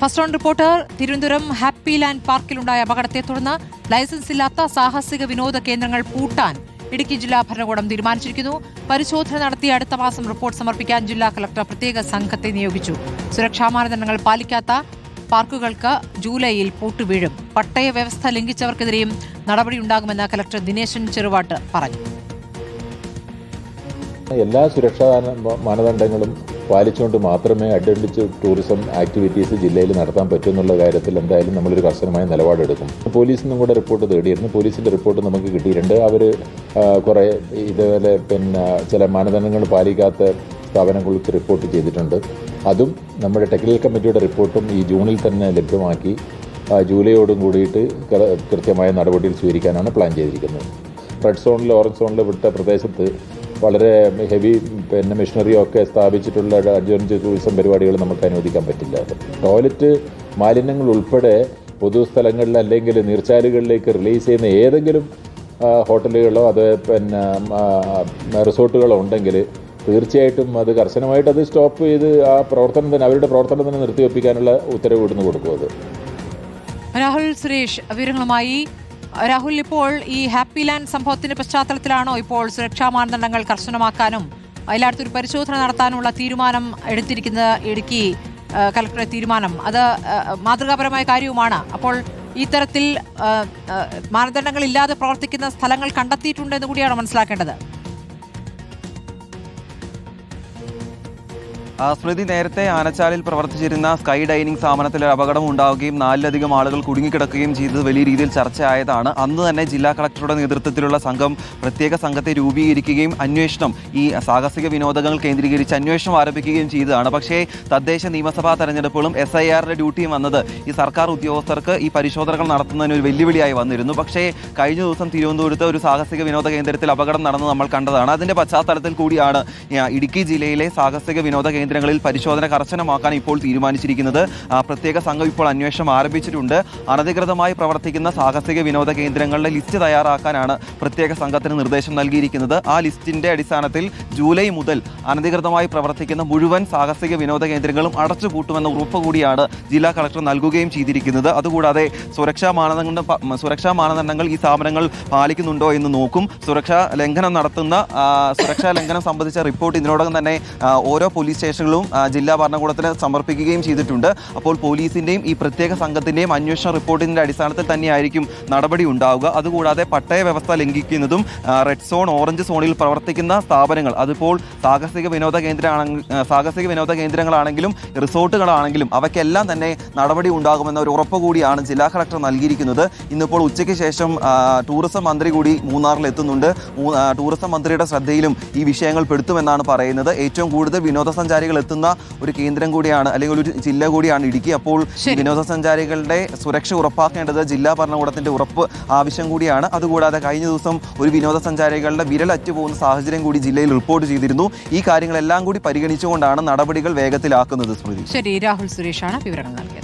First on reporter Thiruvananthapuram happy land പാർക്കിലുണ്ടായ അപകടത്തെ തുടർന്ന് ലൈസൻസ് ഇല്ലാത്ത സാഹസിക വിനോദ കേന്ദ്രങ്ങൾ പൂട്ടാൻ ഇടുക്കി ജില്ലാ ഭരണകൂടം തീരുമാനിച്ചിരിക്കുന്നു. പരിശോധന നടത്തി അടുത്ത മാസം റിപ്പോർട്ട് സമർപ്പിക്കാൻ ജില്ലാ കളക്ടർ പ്രത്യേക സംഘത്തെ നിയോഗിച്ചു. സുരക്ഷാ മാനദണ്ഡങ്ങൾ പാലിക്കാത്ത പാർക്കുകൾക്ക് ജൂലൈയിൽ പൂട്ടുവീഴും. പട്ടയ വ്യവസ്ഥ ലംഘിച്ചവർക്കെതിരെയും നടപടിയുണ്ടാകുമെന്ന് കളക്ടർ ദിനേശൻ ചെറുവാട്ട് പറഞ്ഞു. എല്ലാ സുരക്ഷാ മാനദണ്ഡങ്ങളും പാലിച്ചുകൊണ്ട് മാത്രമേ അഡ്വഞ്ചർ ടൂറിസം ആക്ടിവിറ്റീസ് ജില്ലയിൽ നടത്താൻ പറ്റൂ എന്നുള്ള കാര്യത്തിൽ എന്തായാലും നമ്മളൊരു കർശനമായ നിലപാടെടുക്കും. പോലീസിൽ നിന്നും കൂടെ റിപ്പോർട്ട് തേടിയിരുന്നു. പോലീസിൻ്റെ റിപ്പോർട്ട് നമുക്ക് കിട്ടിയിട്ടുണ്ട്. അവർ കുറേ ഇതുപോലെ ചില മാനദണ്ഡങ്ങൾ പാലിക്കാത്ത സ്ഥാപനങ്ങൾക്ക് റിപ്പോർട്ട് ചെയ്തിട്ടുണ്ട്. അതും നമ്മുടെ ടെക്നിക്കൽ കമ്മിറ്റിയുടെ റിപ്പോർട്ടും ഈ ജൂണിൽ തന്നെ ലഭ്യമാക്കി ജൂലൈയോടും കൂടിയിട്ട് കൃത്യമായ നടപടികൾ സ്വീകരിക്കാനാണ് പ്ലാൻ ചെയ്തിരിക്കുന്നത്. റെഡ് സോണിൽ ഓറഞ്ച് സോണിൽ വിട്ട പ്രദേശത്ത് വളരെ ഹെവി മെഷീനറിയോ ഒക്കെ സ്ഥാപിച്ചിട്ടുള്ള അഡ്വഞ്ചർ ടൂറിസം പരിപാടികൾ നമുക്ക് അനുവദിക്കാൻ പറ്റില്ല. ടോയ്ലറ്റ് മാലിന്യങ്ങൾ ഉൾപ്പെടെ പൊതുസ്ഥലങ്ങളിൽ അല്ലെങ്കിൽ നീർച്ചാലുകളിലേക്ക് റിലീസ് ചെയ്യുന്ന ഏതെങ്കിലും ഹോട്ടലുകളോ അത് റിസോർട്ടുകളോ ഉണ്ടെങ്കിൽ തീർച്ചയായിട്ടും അത് കർശനമായിട്ട് അത് സ്റ്റോപ്പ് ചെയ്ത് ആ പ്രവർത്തനം തന്നെ അവരുടെ പ്രവർത്തനം തന്നെ നിർത്തിവെപ്പിക്കാനുള്ള ഉത്തരവ് ഇടുന്നു കൊടുക്കും. അത് രാഹുൽ സുരേഷ് വിവരങ്ങളുമായി. രാഹുൽ, ഇപ്പോൾ ഈ ഹാപ്പി ലാൻഡ് സംഭവത്തിന്റെ പശ്ചാത്തലത്തിലാണോ ഇപ്പോൾ സുരക്ഷാ മാനദണ്ഡങ്ങൾ കർശനമാക്കാനും എല്ലായിടത്തും പരിശോധന നടത്താനുള്ള തീരുമാനം എടുത്തിരിക്കുന്നത്? ഇടുക്കി കലക്ടറുടെ തീരുമാനം അത് മാതൃകാപരമായ കാര്യവുമാണ്. അപ്പോൾ ഈ തരത്തിൽ മാനദണ്ഡങ്ങൾ ഇല്ലാതെ പ്രവർത്തിക്കുന്ന സ്ഥലങ്ങൾ കണ്ടെത്തിയിട്ടുണ്ട് എന്ന് കൂടിയാണ് മനസ്സിലാക്കേണ്ടത്. സ്മൃതി, നേരത്തെ ആനച്ചാലിൽ പ്രവർത്തിച്ചിരുന്ന സ്കൈ ഡൈനിങ് സ്ഥാപനത്തിൽ അപകടം ഉണ്ടാവുകയും 4ലധികം ആളുകൾ കുടുങ്ങിക്കിടക്കുകയും ചെയ്തത് വലിയ രീതിയിൽ ചർച്ചയായതാണ്. അന്ന് തന്നെ ജില്ലാ കളക്ടറുടെ നേതൃത്വത്തിലുള്ള സംഘം പ്രത്യേക സംഘത്തെ രൂപീകരിക്കുകയും അന്വേഷണം ഈ സാഹസിക വിനോദങ്ങൾ കേന്ദ്രീകരിച്ച് അന്വേഷണം ആരംഭിക്കുകയും ചെയ്തതാണ്. പക്ഷേ തദ്ദേശ നിയമസഭാ തെരഞ്ഞെടുപ്പുകളും SIRന്റെ ഡ്യൂട്ടിയും വന്നത് ഈ സർക്കാർ ഉദ്യോഗസ്ഥർക്ക് ഈ പരിശോധനകൾ നടത്തുന്നതിന് ഒരു വെല്ലുവിളിയായി വന്നിരുന്നു. പക്ഷേ കഴിഞ്ഞ ദിവസം തിരുവനന്തപുരത്ത് ഒരു സാഹസിക വിനോദ കേന്ദ്രത്തിൽ അപകടം നടന്ന് നമ്മൾ കണ്ടതാണ്. അതിൻ്റെ പശ്ചാത്തലത്തിൽ കൂടിയാണ് ഇടുക്കി ജില്ലയിലെ സാഹസിക വിനോദ കേന്ദ്രങ്ങളിൽ പരിശോധന കർശനമാക്കാൻ ഇപ്പോൾ തീരുമാനിച്ചിരിക്കുന്നത്. പ്രത്യേക സംഘം ഇപ്പോൾ അന്വേഷണം ആരംഭിച്ചിട്ടുണ്ട്. അനധികൃതമായി പ്രവർത്തിക്കുന്ന സാഹസിക വിനോദ കേന്ദ്രങ്ങളുടെ ലിസ്റ്റ് തയ്യാറാക്കാനാണ് പ്രത്യേക സംഘത്തിന് നിർദ്ദേശം നൽകിയിരിക്കുന്നത്. ആ ലിസ്റ്റിന്റെ അടിസ്ഥാനത്തിൽ ജൂലൈ മുതൽ അനധികൃതമായി പ്രവർത്തിക്കുന്ന മുഴുവൻ സാഹസിക വിനോദ കേന്ദ്രങ്ങളും അടച്ചുപൂട്ടുമെന്ന ഉറപ്പ് കൂടിയാണ് ജില്ലാ കളക്ടർ നൽകുകയും ചെയ്തിരിക്കുന്നത്. അതുകൂടാതെ സുരക്ഷാ മാനദണ്ഡങ്ങൾ ഈ സ്ഥാപനങ്ങൾ പാലിക്കുന്നുണ്ടോ എന്ന് നോക്കും. സുരക്ഷാ ലംഘനം സംബന്ധിച്ച റിപ്പോർട്ട് ഇതിനോടകം തന്നെ ഓരോ പോലീസ് സ്റ്റേഷനുകളും ജില്ലാ ഭരണകൂടത്തിന് സമർപ്പിക്കുകയും ചെയ്തിട്ടുണ്ട്. അപ്പോൾ പോലീസിന്റെയും ഈ പ്രത്യേക സംഘത്തിന്റെയും അന്വേഷണ റിപ്പോർട്ടിന്റെ അടിസ്ഥാനത്തിൽ തന്നെയായിരിക്കും നടപടി ഉണ്ടാവുക. അതുകൂടാതെ പട്ടയ വ്യവസ്ഥ ലംഘിക്കുന്നതും റെഡ് സോൺ, ഓറഞ്ച് സോണിൽ പ്രവർത്തിക്കുന്ന സ്ഥാപനങ്ങൾ, അതിപ്പോൾ സാഹസിക വിനോദ കേന്ദ്രങ്ങളാണെങ്കിലും റിസോർട്ടുകളാണെങ്കിലും അവയ്ക്കെല്ലാം തന്നെ നടപടി ഉണ്ടാകുമെന്ന ഒരു ഉറപ്പ് കൂടിയാണ് ജില്ലാ കളക്ടർ നൽകിയിരിക്കുന്നത്. ഇന്നിപ്പോൾ ഉച്ചയ്ക്ക് ശേഷം ടൂറിസം മന്ത്രി കൂടി മൂന്നാറിൽ എത്തുന്നുണ്ട്. ടൂറിസം മന്ത്രിയുടെ ശ്രദ്ധയിലും ഈ വിഷയങ്ങൾ പെടുത്തുമെന്നാണ് പറയുന്നത്. ഏറ്റവും കൂടുതൽ വിനോദസഞ്ചാരികൾ എത്തുന്ന ഒരു കേന്ദ്രം കൂടിയാണ്, അല്ലെങ്കിൽ ഒരു ജില്ല കൂടിയാണ് ഇടുക്കി. അപ്പോൾ വിനോദസഞ്ചാരികളുടെ സുരക്ഷ ഉറപ്പാക്കേണ്ടത് ജില്ലാ ഭരണകൂടത്തിന്റെ ആവശ്യം കൂടിയാണ്. അതുകൂടാതെ കഴിഞ്ഞ ദിവസം ഒരു വിനോദസഞ്ചാരികളുടെ വിരലറ്റു പോകുന്ന സാഹചര്യം കൂടി ജില്ലയിൽ റിപ്പോർട്ട് ചെയ്തിരുന്നു. ഈ കാര്യങ്ങളെല്ലാം കൂടി പരിഗണിച്ചുകൊണ്ടാണ് നടപടികൾ വേഗത്തിലാക്കുന്നത്. സ്മൃതി. ശരി, രാഹുൽ സുരേഷാണ് വിവരങ്ങൾ നൽകിയത്.